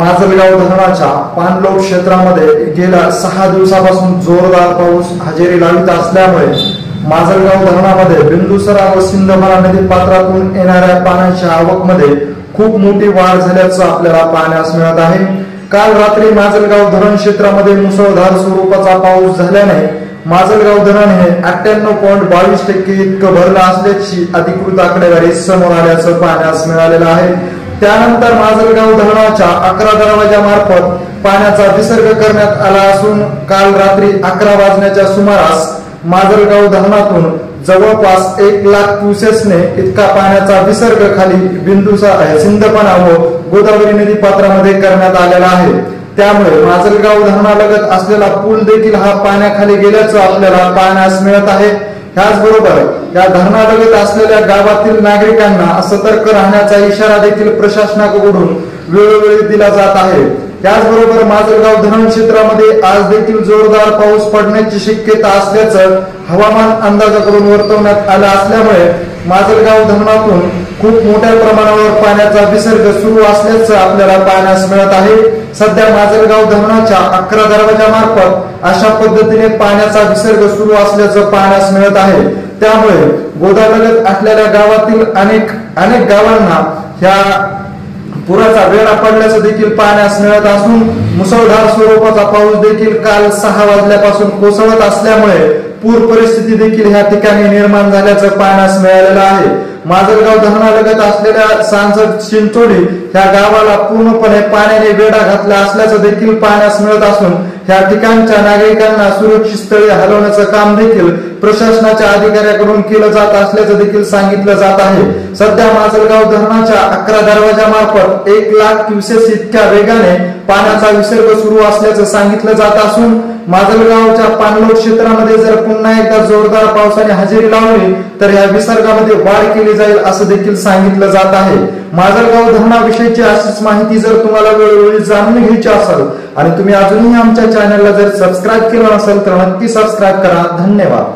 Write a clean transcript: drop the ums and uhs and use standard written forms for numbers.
माजलगाव धरणाच्या पाणलोट क्षेत्रामध्ये गेल्या 6 दिवसापासून जोरदार पाऊस हजेरी लावित असल्यामुळे माजलगाव धरणामध्ये बिंदुसरा व सिंदफणा नदी पात्रातून येणाऱ्या पाण्याच्या आवकमध्ये खूप मोठी वाढ झाल्याचं आपल्याला पाहण्यास मिळत आहे। काल रात्री माजलगाव धरण क्षेत्रामध्ये मुसळधार स्वरूपाचा पाऊस झाल्याने माजलगाव धरण हे 98.22% इतकं भरलं असल्याची अधिकृत आकडेवारी समोर आल्याचं पाहण्यास मिळालेलं आहे। त्यानंतर माजलगाव धरणाच्या 11 दरवाजामार्फत पाण्याचा विसर्ग करण्यात आला असून काल रात्री 11 वाजण्याच्या सुमारास माजलगाव धरणातून जवळपास 1 लाख क्युसेक्सने इतका पाण्याचा विसर्ग खाली सिंदफणा व गोदावरी नदी पात्रामध्ये करण्यात आलेला आहे। त्यामुळे माजलगाव धरणालगत असलेला पूल देखील हा पाण्याखाली गेल्याचं आपल्याला पाहण्यास मिळत आहे। त्याचबरोबर या धरणालगत असलेल्या गावातील नागरिकांना सतर्क राहण्याचा इशारा देखील प्रशासनाकडून वेळोवेळी दिला जात आहे। त्याचबरोबर माजलगाव धरण क्षेत्रामध्ये आज देखील जोरदार पाऊस पडण्याची शक्यता असल्याचं हवामान अंदाजाकडून वर्तवण्यात आलं असल्यामुळे माजलगाव धरणातून खूप मोठ्या प्रमाणावर पाण्याचा विसर्ग सुरू असल्याचं आपल्याला पाहण्यास मिळत आहे। सध्या माजलगाव धरणाच्या 11 दरवाजामार्फत अशा पद्धतीने पाण्याचा विसर्ग सुरू असल्याचं पाहण्यास मिळत आहे। त्यामुळे गोदावरीलगत असलेल्या गावातील अनेक गावांना ह्या पुराचा वेढा पडल्याचं देखील पाहण्यास मिळत असून मुसळधार स्वरूपाचा पाऊस देखील काल 6 वाजल्यापासून कोसळत असल्यामुळे पूर परिस्थिती देखील ह्या ठिकाणी निर्माण झाल्याचं पाहण्यास मिळालेलं आहे। माजलगाव धरणालगत असलेल्या सांसद चिंचोली ह्या गावाला पूर्णपणे पाण्याने वेढा घातला असल्याचं देखील पाहण्यास मिळत असून ह्या ठिकाणच्या नागरिकांना सुरक्षित स्थळी हलवण्याचं काम देखील प्रशासनाच्या अधिकाऱ्यांकडून केलं जात असल्याचं देखील सांगितलं जात आहे। सध्या माजलगाव धरणाच्या 11 दरवाजामार्फत 1 लाख क्युसेक्स इतक्या वेगाने पाण्याचा विसर्ग सुरू असल्याचं सांगितलं जात असून माजलगावच्या पाणलोट क्षेत्रामध्ये जर पुन्हा एकदा जोरदार पावसाने हजेरी लावली तर या विसर्गामध्ये वाढ केली जाईल असं देखील सांगितलं जात आहे। माजलगाव धरणाविषयीची अशीच माहिती जर तुम्हाला वेळोवेळी जाणून घ्यायची असेल आणि तुम्ही अजूनही आमच्या चॅनलला जर सबस्क्राईब केलं नसेल तर नक्की सबस्क्राईब करा। धन्यवाद।